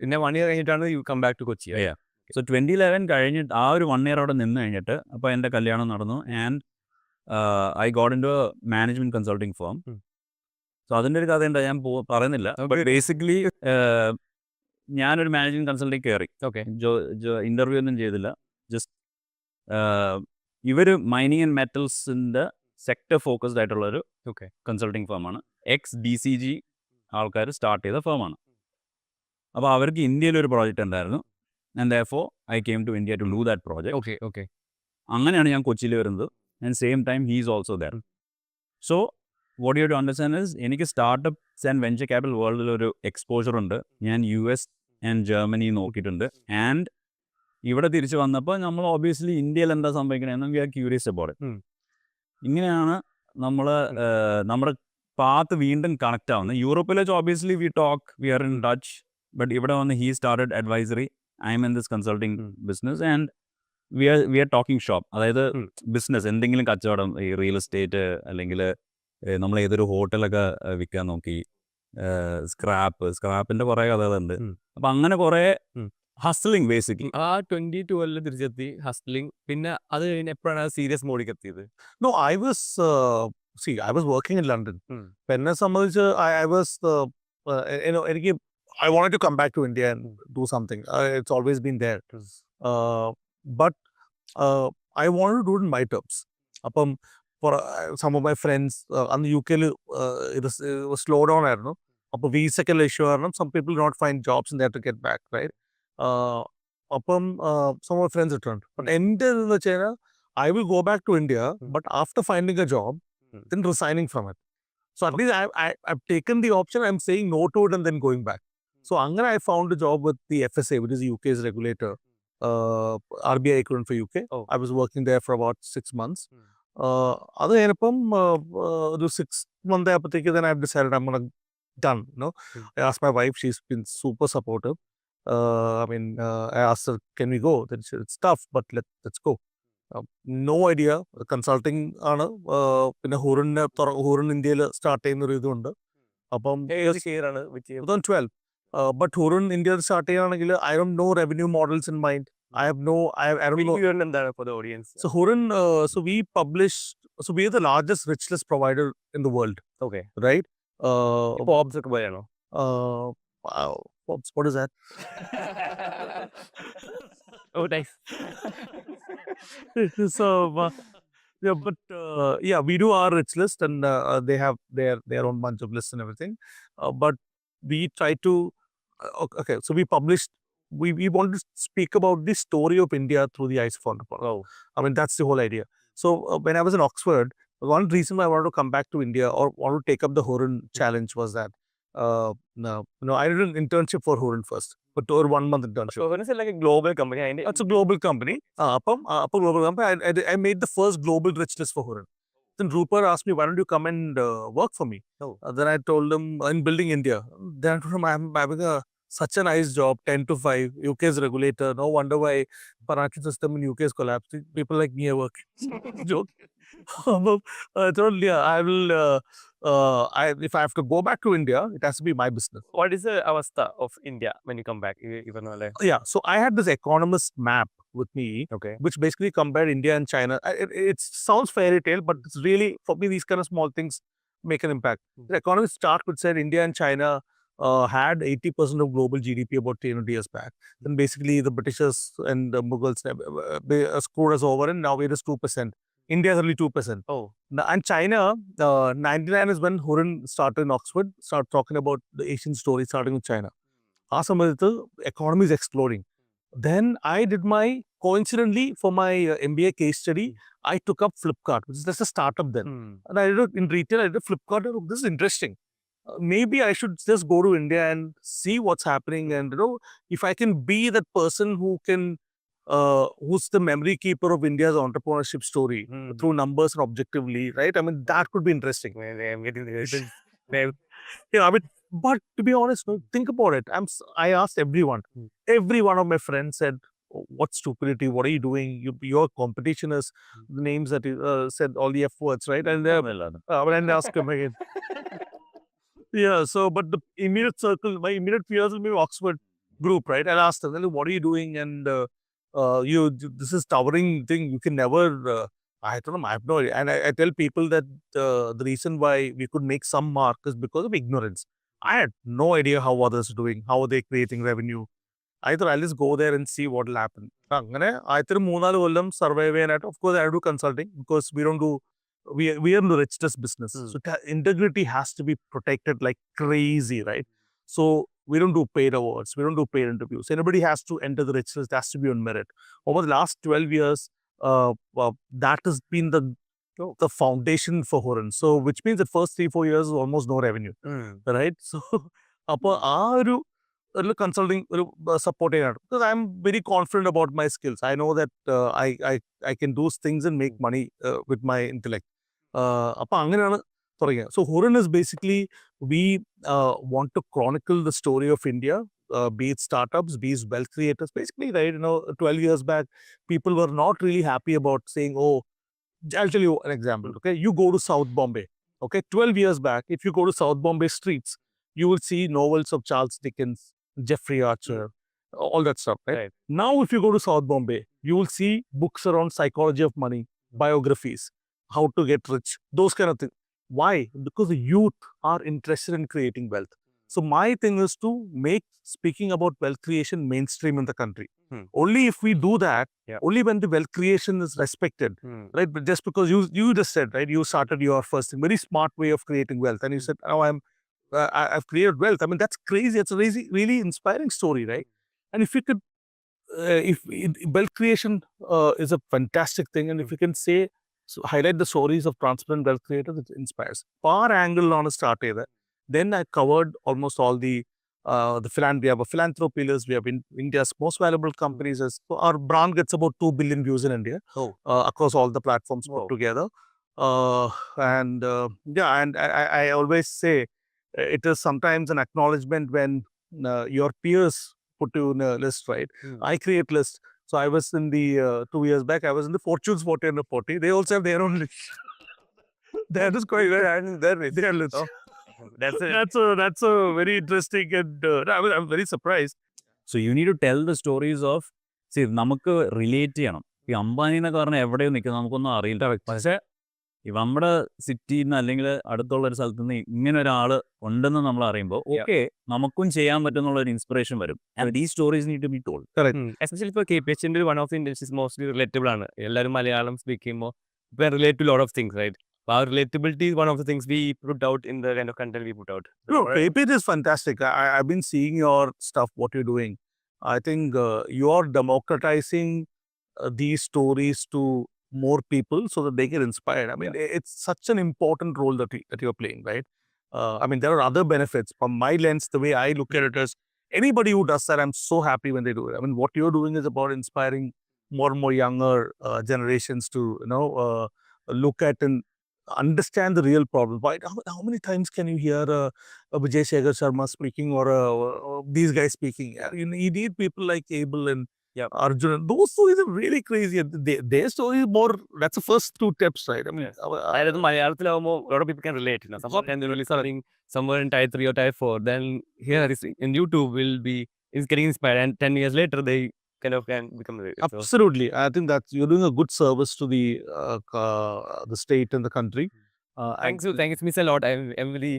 പിന്നെ 1 year കഴിഞ്ഞിട്ടാണ് you come back to Kochi. So 2011 കഴിഞ്ഞിട്ട് ആ ഒരു 1 year അവിടെ നിന്ന് കഴിഞ്ഞിട്ട് അപ്പോൾ എൻ്റെ കല്യാണം നടന്നു. And I got into management consulting firm. So അതിൻ്റെ ഒരു കഥ ഉണ്ട്, ഞാൻ പറയുന്നില്ല. ബട്ട് ബേസിക്കലി ഞാനൊരു മാനേജിങ് കൺസൾട്ടിങ് കയറി. ഇൻ്റർവ്യൂ ഒന്നും ചെയ്തില്ല. ജസ്റ്റ് ഇവർ മൈനിങ് ആൻഡ് മെറ്റൽസിൻ്റെ സെക്ടർ ഫോക്കസ്ഡ് ആയിട്ടുള്ളൊരു കൺസൾട്ടിങ് ഫേമാണ്. XDCG ആൾക്കാർ സ്റ്റാർട്ട് ചെയ്ത ഫേമാണ്. അപ്പോൾ അവർക്ക് ഇന്ത്യയിൽ ഒരു പ്രോജക്റ്റ് ഉണ്ടായിരുന്നു. And therefore I came to India to do that project. അങ്ങനെയാണ് ഞാൻ കൊച്ചിയിൽ വരുന്നത്. And same time he is also there. So what you to understand is എനിക്ക് സ്റ്റാർട്ടപ്പ്സ് ആൻഡ് വെഞ്ചർ ക്യാപിറ്റൽ വേൾഡിലൊരു എക്സ്പോഷർ ഉണ്ട്. ഞാൻ US ആൻഡ് ജർമ്മനി നോക്കിയിട്ടുണ്ട്. And ഇവിടെ തിരിച്ച് വന്നപ്പോൾ നമ്മൾ ഓബിയസ്ലി ഇന്ത്യയിൽ എന്താ സംഭവിക്കണമെന്ന് we are curious about it. ഇങ്ങനെയാണ് നമ്മൾ നമ്മുടെ പാത്ത് വീണ്ടും കണക്റ്റ് ആവുന്നത്. യൂറോപ്പിൽ വെച്ച് obviously we are in touch. But ഇവിടെ വന്ന് he started advisory, I'm in this consulting business and we are talking shop. അതായത് ബിസിനസ് എന്തെങ്കിലും കച്ചവടം, ഈ റിയൽ എസ്റ്റേറ്റ് അല്ലെങ്കിൽ നമ്മൾ ഏതൊരു ഹോട്ടലൊക്കെ വിൽക്കാൻ നോക്കി, സ്ക്രാപ്പിൻ്റെ കുറേ കഥകളുണ്ട്. അപ്പം അങ്ങനെ കുറേ ഹസ്ലിംഗ് ബേസിക്കലി. ആ 2012 തിരിച്ചെത്തി ഹസ്ലിംഗ്. പിന്നെ അത് കഴിഞ്ഞ് എപ്പോഴാണ് സീരിയസ് മോഡിക്ക് എത്തിയത്? No, I was working in London. എന്നെ സംബന്ധിച്ച് I was എനിക്ക് I wanted to come back to India and do something. It's always been there. But I wanted to do it in my terms. അപ്പം for some of my friends അന്ന് UK-ൽ it was slow down ആയിരുന്നു. അപ്പോൾ വീസയ്ക്കുള്ള issue കാരണം some people do not find jobs and they have to get back, right? അപ്പം some of my friends returned. But എൻ്റെ എന്ന് വെച്ച് കഴിഞ്ഞാൽ I will go back to India, but after finding a job, then resigning from it. So at least I've taken the option, I'm saying no to it and then going back. So അങ്ങനെ I found a job with the FSA, which is UK's regulator, RBI equivalent for UK. I was working there for about 6 months. അത് കഴിഞ്ഞപ്പം ഒരു 6 month ആയപ്പോഴത്തേക്ക് then I've decided I'm gonna done. I asked my wife, she's been super supportive. I asked her, can we go? Then she said, it's tough, but let's go. No idea. Consulting ആണ്. പിന്നെ ഹൂറിൻ ഇന്ത്യയിൽ start ചെയ്യുന്നൊരു ഇതുണ്ട്. അപ്പം 2012. But ഹൂറിൻ ഇന്ത്യയിൽ start ചെയ്യുകയാണെങ്കിൽ I don't know revenue models in mind. I don't know. എന്താണ് for the audience? So Hurun, we are the largest rich list provider in the world. Right? Forbes ഒക്കെ പോയാണോ? Forbes, what is that? Oh, nice. So we do our rich list, and they have their own bunch of lists and everything. But we try to so we published. We want to speak about the story of India through the eyes of entrepreneurs. That's the whole idea. So when I was in Oxford, one reason why I wanted to come back to India or want to take up the Hurun challenge was that I did an internship for Hurun first, but over 1 month internship. So when is it like a global company? It's a global company. Global company. I made the first global rich list for Hurun. Then Rupert asked me, why don't you come and work for me? Then I told him, in building India. Then I told him, I'm having such a nice job, 10 to 5, UK's regulator. No wonder why financial system in UK is collapsed. People like me are working. Joke. I told I will. If I have to go back to India, it has to be my business. What is the avastha of India when you come back? So I had this economist map with me, which basically compared India and China. It sounds fairy tale, but it's really, for me, these kind of small things make an impact. The economist chart would say India and China had 80% of global GDP about 300 years back. Then basically the Britishers and the Mughals screwed us over, and now we're just 2%. India is only 2%. And China, 99 is when Hurun started in Oxford, started talking about the Asian story, starting with China. The economy is exploding. Then I did coincidentally, for my MBA case study, I took up Flipkart, which is just a startup then. And I did it in retail, I did Flipkart. This is interesting. Maybe I should just go to India and see what's happening, and if I can be that person who's the memory keeper of India's entrepreneurship story through numbers and objectively, right? That could be interesting. I'm getting but to be honest, think about it. I asked everyone. Every one of my friends said, what stupidity, what are you doing? Your competition is the names that you said all the F words, right? And then ask him again. But the immediate circle, my immediate peers will be Oxford. group, right? And asked them, what are you doing? And this is towering thing. You can never. I don't know. I have no idea. And I tell people that the reason why we could make some mark is because of ignorance. I had no idea how others are doing, how are they creating revenue. I thought I'll just go there and see what will happen. I thought survive. Of course, I do consulting because we don't do. We are in the richest business. So integrity has to be protected like crazy, right? So we don't do paid awards. We don't do paid interviews. Anybody has to enter the richest. It has to be on merit. Over the last 12 years, that has been the foundation for Horan. So which means the first 3-4 years is almost no revenue, right? So, consulting support because I'm very confident about my skills. I know that I can do things and make money with my intellect. So Horan is basically, we want to chronicle the story of India, be it startups, be it wealth creators. Basically, right, 12 years back, people were not really happy about saying, oh, I'll tell you an example. Okay, you go to South Bombay. Okay, 12 years back, if you go to South Bombay streets, you will see novels of Charles Dickens, Jeffrey Archer, all that stuff. Right? Now, if you go to South Bombay, you will see books around psychology of money, biographies, how to get rich, those kind of things. Why? Because the youth are interested in creating wealth. So my thing is to make speaking about wealth creation mainstream in the country. Only if we do that, only when the wealth creation is respected, right? But just because you just said, right, you started your first thing, very smart way of creating wealth, and you said, oh, I've created wealth. I mean, that's crazy. It's a really inspiring story, right? And if you could, wealth creation is a fantastic thing, and if you can say, so highlight the stories of transparent wealth creators, it inspires. Par angle on a start either. Then I covered almost all the we have a philanthropy list. We have India's most valuable companies. So our brand gets about 2 billion views in India across all the platforms put together. And I always say it is sometimes an acknowledgement when your peers put you in a list, right? I create lists. So I was in the 2 years back, I was in the Fortune's 40 under 40. They also have their own list. They're just quite very their list. That's a very interesting, and I'm very surprised. So you need to tell the stories of, see, നമുക്ക് relate ചെയ്യണം. ഈ അംബാനി എന്നൊക്കെ പറഞ്ഞാൽ എവിടെയോ നിൽക്കുന്നത് നമുക്കൊന്നും അറിയില്ല. പക്ഷേ നമ്മുടെ സിറ്റിയിൽ നിന്ന് അല്ലെങ്കിൽ അടുത്തുള്ള ഒരു സ്ഥലത്ത് നിന്ന് ഇങ്ങനെ ഒരാൾ ഉണ്ടെന്ന് നമ്മൾ അറിയുമ്പോൾ ഓക്കെ നമുക്കും ചെയ്യാൻ പറ്റുന്നുള്ള ഒരു ഇൻസ്പിറേഷൻ വരും. And these stories need to be told. Especially ഇപ്പോൾ KPH one of the industries mostly relatable ആണ്. എല്ലാവരും മലയാളം സ്പീക്ക് ചെയ്യുമ്പോൾ relate to lot of things, right? Our relatability is one of the things we put out in the kind of content we put out. No, KPH is fantastic. I've been seeing your stuff, what you're doing. I think you're democratizing these stories to more people so that they get inspired. I mean, it's such an important role that you're playing, right? I mean, there are other benefits. From my lens, the way I look at it is, anybody who does that, I'm so happy when they do it. I mean, what you're doing is about inspiring more and more younger generations to, look at and understand the real problem. Why? How many times can you hear Vijay Shekhar Sharma speaking or these guys speaking? You need people like Abel and Arjun. Those stories are really crazy. Their story is more. That's the first 2 steps, right? I mean, a lot of people can relate. Someone can really something somewhere in Type 3 or Type 4. Then here in YouTube is getting inspired, and 10 years later they kind of can become absolutely. I think that you're doing a good service to the state and the country. Thanks, it means a lot. I'm really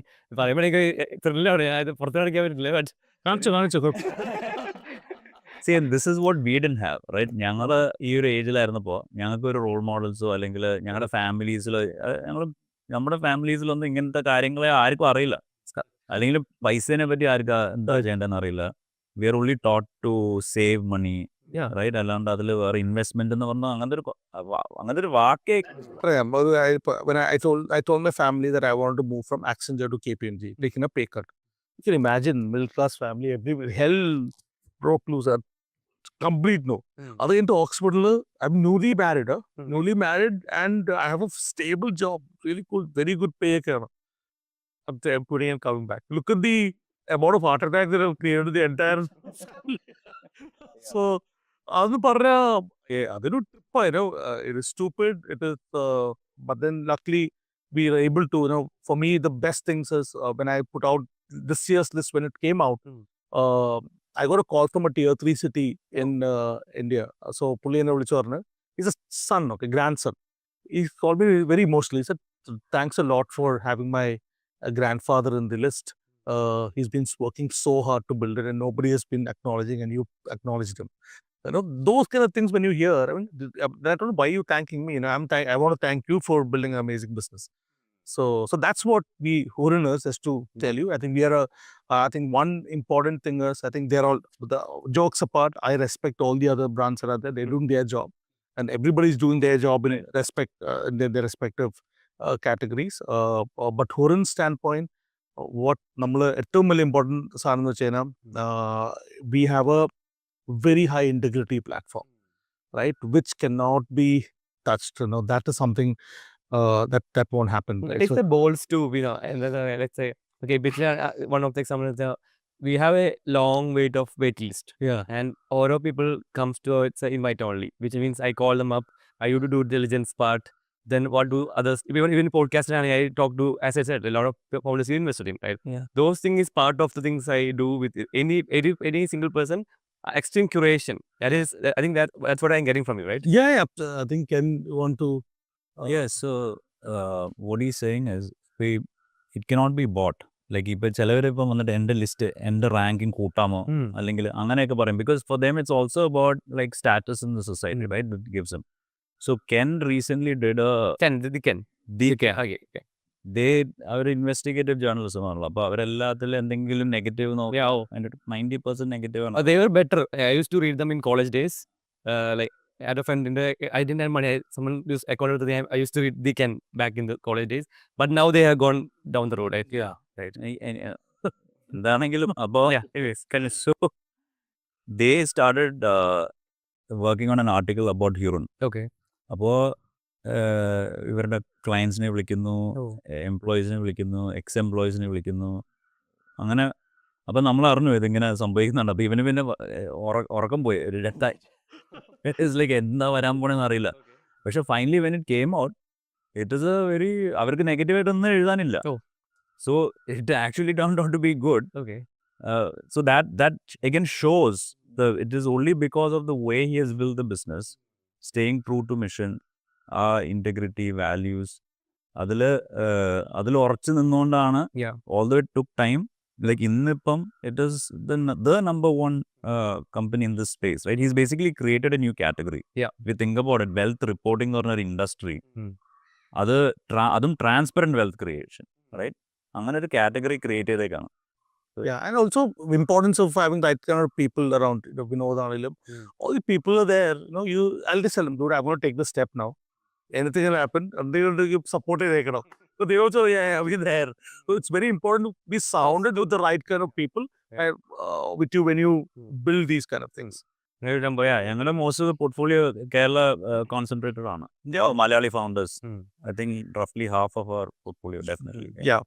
See, and this is what we didn't have, right? ഞങ്ങൾ ഈ ഒരു ഏജിലായിരുന്നപ്പോൾ ഞങ്ങൾക്ക് ഒരു role മോഡൽസോ അല്ലെങ്കിൽ ഞങ്ങളുടെ ഫാമിലീസിലോ നമ്മുടെ ഫാമിലീസിലൊന്നും ഇങ്ങനത്തെ കാര്യങ്ങളെ ആർക്കും അറിയില്ല. അല്ലെങ്കിൽ പൈസേനെ പറ്റി ആർക്കും എന്താ ചെയ്യേണ്ടതെന്ന് അറിയില്ല. We are only taught to save money, right? അല്ലാണ്ട് അതിൽ വേറെ ഇൻവെസ്റ്റ്മെന്റ് എന്ന് പറഞ്ഞാൽ അങ്ങനത്തെ ഒരു വാക്കേ. When I told my family that I wanted to move from Accenture to KPMG, taking a pay cut. You can imagine, middle class family, everywhere, hell broke loose. Complete no. Other into Oxford, I'm newly married, and I have a stable job, really cool, very good pay. I'm putting and coming back. Look at the amount of heart attacks that have created the entire. So, it is stupid. It is, but then luckily we are able to. For me, the best things is when I put out this year's list when it came out. I got a call from a tier 3 city in India. So, he's a son, okay, grandson. He called me very emotionally. He said, thanks a lot for having my grandfather in the list. He's been working so hard to build it and nobody has been acknowledging and you acknowledged him. You know, those kind of things when you hear, I mean, I don't know why you thanking me. You know, I want to thank you for building an amazing business. So that's what we Horiners has to tell you. I think we are I think one important thing is, I think they're all, the jokes apart, I respect all the other brands that are there. They're doing their job and everybody's doing their job in respect, in their respective categories. But Horin's standpoint, what number important we have a very high integrity platform, right, which cannot be touched. You know, that is something that won't happen. Right? It's the balls too, you know, and let's say, okay, one of the examples is we have a long wait list. Yeah. And all of people comes to it's an invite only, which means I call them up, I used to do diligence part. Then what do others, even podcast, and I talk to, as I said, a lot of founders invested in, right? Yeah. Those things is part of the things I do with any single person. Extreme curation. That is, I think that's what I'm getting from you, right? Yeah. I think Ken want to. Yeah, so what he's saying is, it cannot be bought. Like, ഇപ്പോൾ ചിലവരിപ്പം വന്നിട്ട് എൻ്റെ list എൻ്റെ ranking കൂട്ടാമോ അല്ലെങ്കിൽ അങ്ങനെയൊക്കെ പറയും, because for them it's also about like status in the society, right? That gives them. So Ken recently did അവർ investigative journalism ആണല്ലോ, അപ്പോൾ അവരെല്ലാത്തിലും എന്തെങ്കിലും നെഗറ്റീവ് നോക്കിയാവോ, അതിൻ്റെ 90% നെഗറ്റീവ് ആണ്. They were better. I used to read them in college days. Like, I had a friend I didn't have money. Someone used according to them. I used to read the Ken back in the college days, but now they have gone down the road. Right? Yeah, right. എന്താണെങ്കിലും അപ്പോൾ so they started working on an article about Huron. Okay. അപ്പോൾ ഇവരുടെ ക്ലയൻസിനെ വിളിക്കുന്നു, എംപ്ലോയീസിനെ വിളിക്കുന്നു, X എംപ്ലോയീസിനെ വിളിക്കുന്നു, അങ്ങനെ. അപ്പം നമ്മൾ അറിഞ്ഞു ഇതിങ്ങനെ സംഭവിക്കുന്നുണ്ട്. അപ്പോൾ ഇവന് പിന്നെ ഉറക്കം പോയി, ഒരു ഡെത്തായി. ഇറ്റ്സ് ലൈക്ക് എന്താ വരാൻ പോണെന്ന് അറിയില്ല. പക്ഷെ finally when it came out, it is a very, അവർക്ക് നെഗറ്റീവായിട്ടൊന്നും എഴുതാനില്ല. So it actually turned out to be good. So that again shows it is only because of the way he has built the business, staying true to mission, integrity, values, അതിൽ ഉറച്ചു നിന്നുകൊണ്ടാണ്. Although it took time, like ഇന്നിപ്പം it is the number one company in this space, right? He's basically created a new category. If you think about it, wealth reporting എന്ന് പറഞ്ഞൊരു industry, അതും transparent wealth creation, right? അങ്ങനെ ഒരു category create ചെയ്തേക്കാണ്. Yeah, and also importance of having that kind of people around. You know, Vinod, all the people are there. You know, I'll just tell them, dude, I'm going to take the step now. Anything will happen, and they will give support. So they also, we're there. So it's very important to be surrounded with the right kind of people with you when you build these kind of things. ഞങ്ങളുടെ most of the portfolio Kerala concentrated ആണ്. Malayali founders. I think roughly half of our portfolio, definitely. Yeah.